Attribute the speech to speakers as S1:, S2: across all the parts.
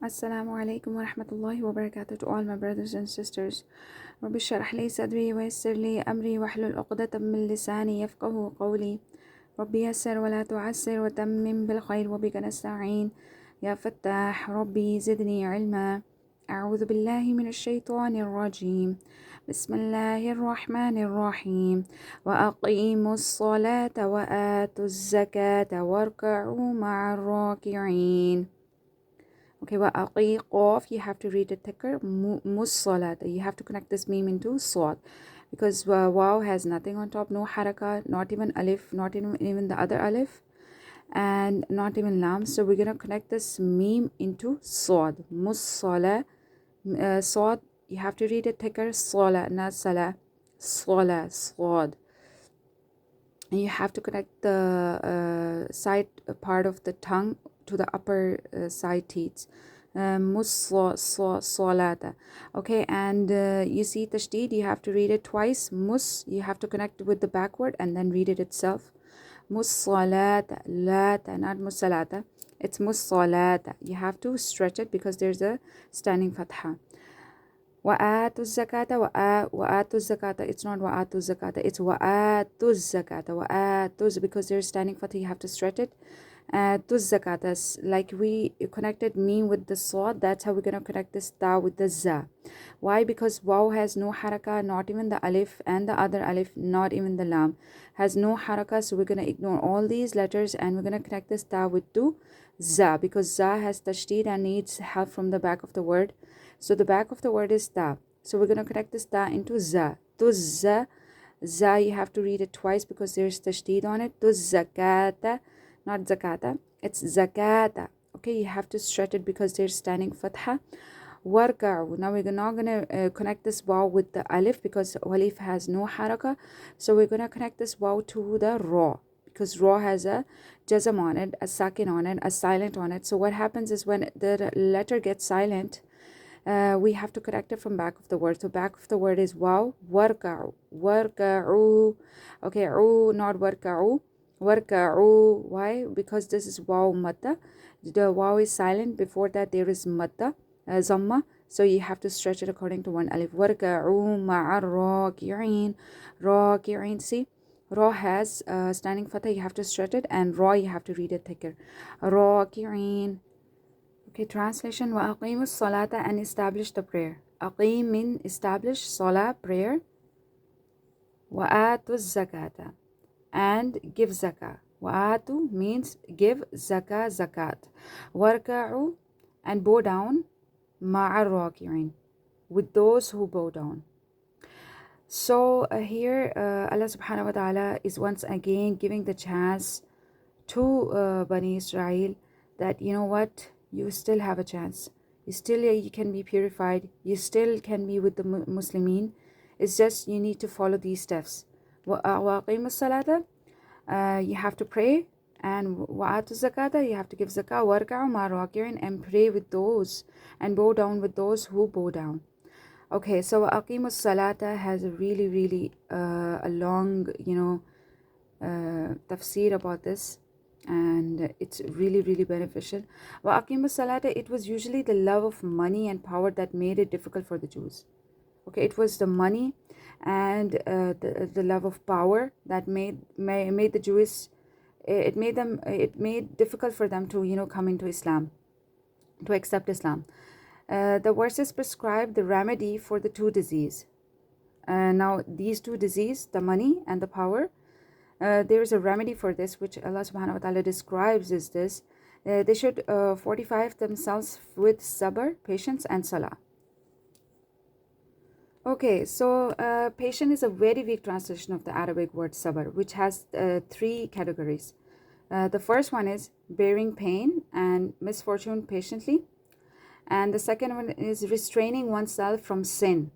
S1: Assalamu alaikum wa rahmatullahi wa barakatuh to all my brothers and sisters. رب اشرح لي صدري ويسر لي أمري واحلل عقدة من لساني يفقهوا قولي رب يسر ولا تعسر وتمم بالخير وبك نستعين يا فتاح ربي زدني علما أعوذ بالله من الشيطان الرجيم بسم الله الرحمن الرحيم وأقيموا الصلاة وآتوا الزكاة واركعوا مع الراكعين. Okay, qaf, you have to read it thicker. Mussalat, you have to connect this meme into swat because waw has nothing on top, no haraka, not even alif, not even the other alif, and not even lam. So we're gonna connect this meme into swad. Mussala, swad. You have to read it thicker. Swala, not sala. Swala, swad. And you have to connect the side part of the tongue to the upper side teeth. Solata. Okay, and you see tashdid, you have to read it twice. Mus, you have to connect with the backward and then read it itself. Mussalata, lata, not musalata. It's mussalata. You have to stretch it because there's a standing fatha. Wa'atu zakata, wa'atu zakata. It's not wa'atu zakata, it's wa'atu zakata. Wa'atu, because there's standing fatha, you have to stretch it. To zakata, like we connected meme with the swad, that's how we're going to connect this ta with the za. Why? Because waw has no haraka, not even the alif, and the other alif, not even the lam, has no haraka. So we're going to ignore all these letters and we're going to connect this ta with to za, because za has tashdid and needs help from the back of the word. So the back of the word is ta. So we're going to connect this ta into za. To za, za, you have to read it twice because there's tashdid on it. To zakata, not zakata, it's zakata. Okay, you have to stretch it because there's standing fatha. Warka'u. Now we're not going to connect this waw with the alif because alif has no haraka. So we're going to connect this waw to the ra because ra has a jazam on it, a sakin on it, a silent on it. So what happens is when the letter gets silent, we have to connect it from back of the word. So back of the word is waw, warka'u, warka'u. Okay, not warka'u. Warka'u. Why? Because this is waw matta. The waw is silent. Before that there is matta, zamma. So you have to stretch it according to one alif. Warka'u ma'ar raki'in. Raki'in. See? Ra has standing fatha. You have to stretch it. And ra you have to read it thicker. Raki'in. Okay, translation. Wa'aqimu salata, and establish the prayer. Aqim mean establish, salah, prayer. Wa'atu zakata, and give zakah. Wa'atu means give, zakah, zakat. Warka'u, and bow down, ma'ar raki'in, with those who bow down. So here Allah subhanahu wa ta'ala is once again giving the chance to Bane Israel that, you know what, you still have a chance. You can be purified. You still can be with the Muslimin. It's just you need to follow these steps. وَأَقِيمُ الصَّلَاةَ, you have to pray, and وَآتُ الزَّكَاةَ, you have to give zakah, وَارْكَعُوا مَعَ الرَّاكِعِينَ, and pray with those, and bow down with those who bow down. Okay, so Aqeemo Salata has a really a long, tafsir about this, and it's really beneficial. Aqeemo Salata, it was usually the love of money and power that made it difficult for the Jews. Okay, it was the money and the love of power that made the Jewish, it made difficult for them to come into Islam, to accept Islam. The verses prescribe the remedy for the two diseases. Now these two diseases, the money and the power, there is a remedy for this, which Allah subhanahu wa ta'ala describes is this. They should fortify themselves with sabr, patience, and salah. Okay, so patient is a very weak translation of the Arabic word sabr, which has three categories. The first one is bearing pain and misfortune patiently. And the second one is restraining oneself from sin.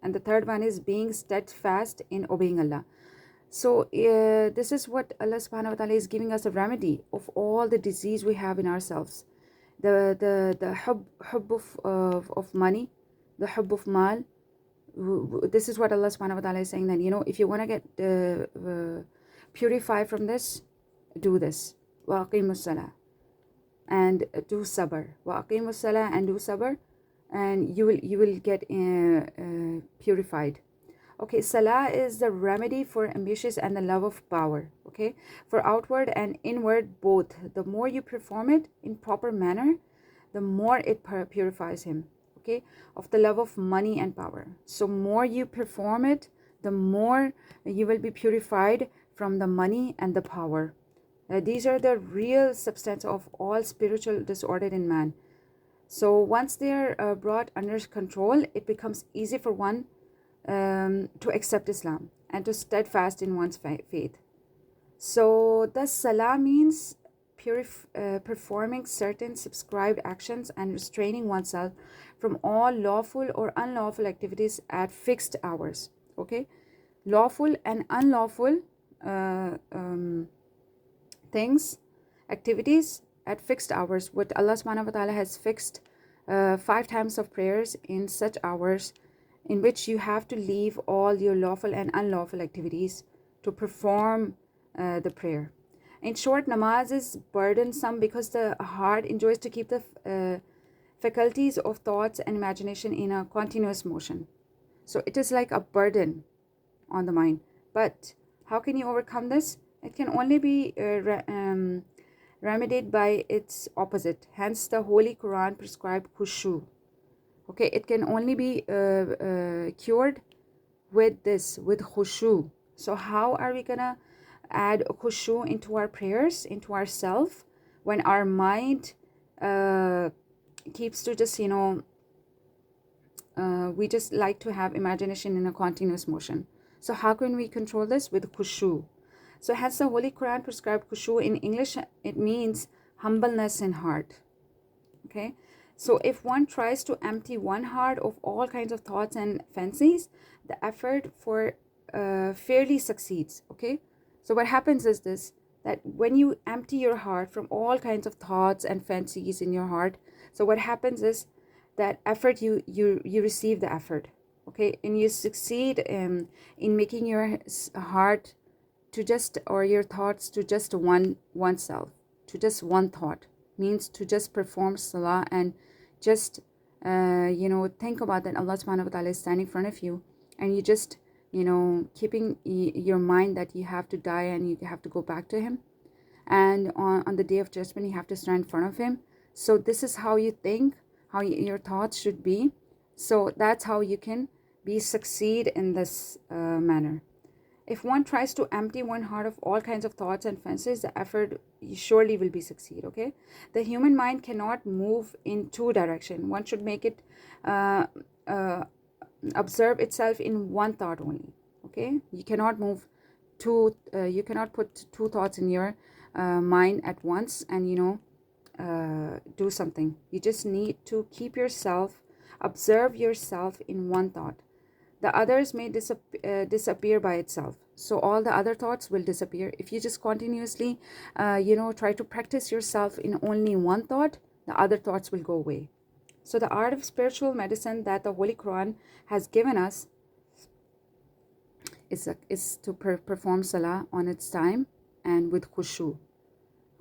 S1: And the third one is being steadfast in obeying Allah. So this is what Allah subhanahu wa ta'ala is giving us a remedy of all the disease we have in ourselves. The hub of money, the hub of mal. This is what Allah subhanahu wa ta'ala is saying, that, if you want to get purified from this, do this. وَأَقِيمُوا الصَّلَاةَ. and do sabr. Wa aqeemo salah, and do sabr, and you will get purified. Okay, salah is the remedy for ambitious and the love of power. Okay, for outward and inward both. The more you perform it in proper manner, the more it purifies him. Okay, of the love of money and power. So more you perform it, the more you will be purified from the money and the power. These are the real substance of all spiritual disorder in man. So once they are brought under control, it becomes easy for one to accept Islam and to steadfast in one's faith. So thus salah means performing certain prescribed actions and restraining oneself from all lawful or unlawful activities at fixed hours. Okay, lawful and unlawful things, activities at fixed hours. What Allah subhanahu wa ta'ala has fixed 5 times of prayers in such hours in which you have to leave all your lawful and unlawful activities to perform the prayer. In short, namaz is burdensome because the heart enjoys to keep the faculties of thoughts and imagination in a continuous motion. So it is like a burden on the mind. But how can you overcome this? It can only be remedied by its opposite. Hence, the Holy Quran prescribed khushuu. Okay, it can only be cured with this, with khushuu. So how are we gonna add khushuu into our prayers, into ourself, when our mind keeps to just, we just like to have imagination in a continuous motion. So how can we control this? With khushuu. So hence the Holy Quran prescribed khushuu. In English, it means humbleness in heart. Okay, so if one tries to empty one heart of all kinds of thoughts and fancies, the effort for fairly succeeds. Okay, so what happens is this, that when you empty your heart from all kinds of thoughts and fancies in your heart, so what happens is that effort, you receive the effort. Okay, and you succeed in making your heart to just, or your thoughts to just oneself, to just one thought, means to just perform salah and just think about that Allah subhanahu wa ta'ala is standing in front of you, and you just keeping your mind that you have to die and you have to go back to him, and on the day of judgment you have to stand in front of him. So this is how you think, how your thoughts should be. So that's how you can succeed in this manner. If one tries to empty one heart of all kinds of thoughts and fancies, the effort surely will be succeed. Okay, the human mind cannot move in two directions. One should make it observe itself in one thought only. Okay, you cannot move two. You cannot put two thoughts in your mind at once and do something. You just need to keep yourself, observe yourself in one thought. The others may disappear by itself. So all the other thoughts will disappear. If you just continuously, try to practice yourself in only one thought, the other thoughts will go away. So the art of spiritual medicine that the Holy Quran has given us is to perform salah on its time and with khushuu.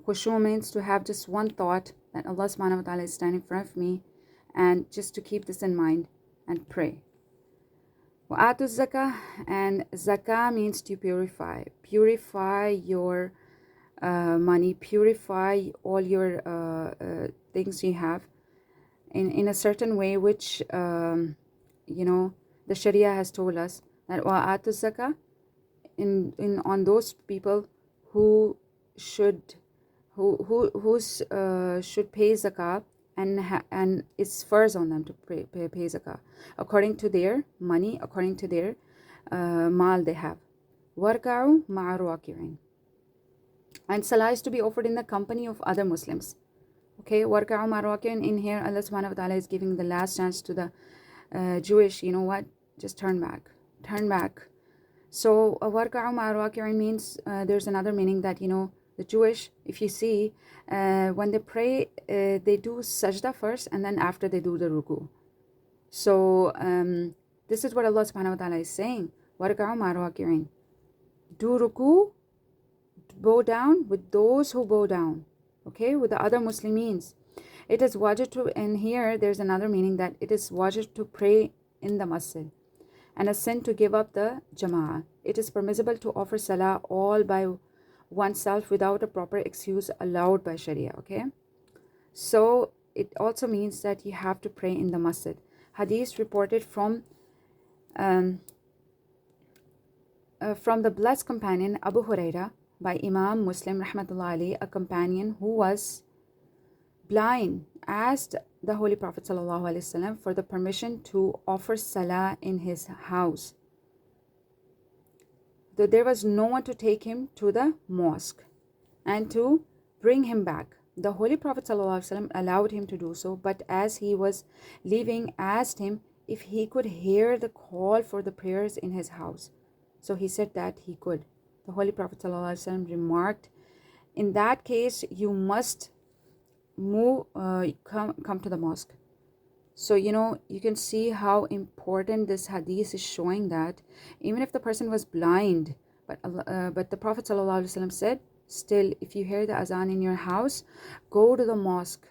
S1: Khushuu means to have just one thought, that Allah subhanahu wa ta'ala is standing in front of me, and just to keep this in mind and pray. Wa'atu zakah, and zakah means to purify your money, purify all your things you have in a certain way, which the Sharia has told us that wa'atu zakah on those people who should pay zakah, and it's first on them to pay zakah according to their money, according to their mal they have. Warka'u ma'a raki'in, and salah is to be offered in the company of other Muslims. Okay, warka'u ma'a raki'in. In here, Allah subhanahu wa ta'ala is giving the last chance to the Jewish. You know what? Just turn back. So warka'u ma'a raki'in means there's another meaning that the Jewish, if you see, when they pray, they do sajda first, and then after they do the ruku. So this is what Allah subhanahu wa ta'ala is saying. وَرْكَعُوا مَعَ الرَّاكِعِينَ. Do ruku, bow down with those who bow down. okay, with the other Muslims. It is wajib to, and here there's another meaning, that it is wajib to pray in the masjid, and a sin to give up the jama'ah. It is permissible to offer salah all by oneself without a proper excuse allowed by Sharia, okay? So it also means that you have to pray in the masjid. Hadith reported from the blessed companion Abu Huraira by Imam Muslim rahmatullah alayhi, a companion who was blind, asked the Holy Prophet ﷺ for the permission to offer salah in his house, though there was no one to take him to the mosque and to bring him back. The Holy Prophet ﷺ allowed him to do so, but as he was leaving, asked him if he could hear the call for the prayers in his house. So he said that he could. The Holy Prophet ﷺ remarked, in that case, you must come to the mosque. So, you can see how important this hadith is, showing that even if the person was blind, but the Prophet ﷺ said, still, if you hear the azan in your house, go to the mosque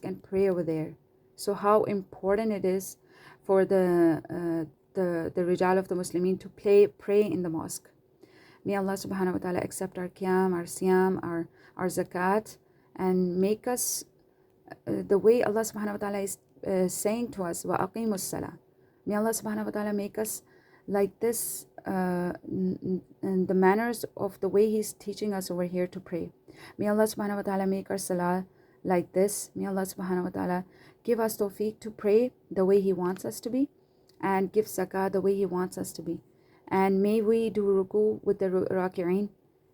S1: and pray over there. So how important it is for the rijal of the Muslimin to pray in the mosque. May Allah subhanahu wa ta'ala accept our qiyam, our siyam, our zakat, and make us the way Allah subhanahu wa ta'ala is saying to us, wa Aqeemo salah. May Allah subhanahu wa ta'ala make us like this, in the manners of the way He's teaching us over here to pray. May Allah subhanahu wa ta'ala make our salah like this. May Allah subhanahu wa ta'ala give us tawfiq to pray the way He wants us to be, and give zakah the way He wants us to be. And may we do ruku with the raki'in,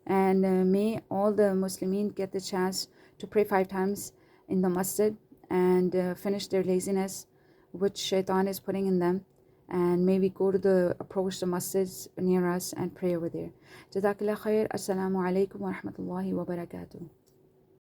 S1: and may all the Muslimin get the chance to pray 5 times in the masjid and finish their laziness which shaitan is putting in them. And may we approach the masjids near us and pray over there. Jazakallah khair. Assalamu alaikum wa rahmatullahi wa barakatuh.